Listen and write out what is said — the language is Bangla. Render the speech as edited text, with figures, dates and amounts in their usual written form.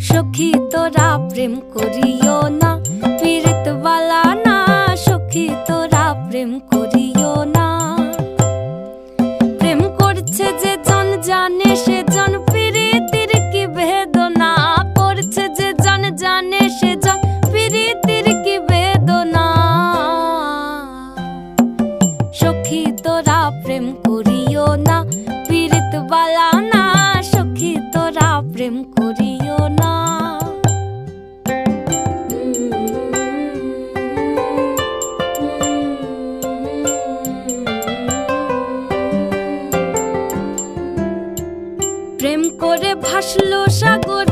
সখী তোরা প্রেম করিও না, পীড়িত বালা না। সখী তোরা প্রেম করিও না। প্রেম করছে যে জন জানে সে জন পীড়িতির কি বেদনা। করছে যে জন জানে সে জন পীড়িতির কি বেদনা। সখী তোরা প্রেম করিও না, পীড়িত বালা না। সখী তোরা প্রেম করিও না। প্রেম করে ভাসলো সাগর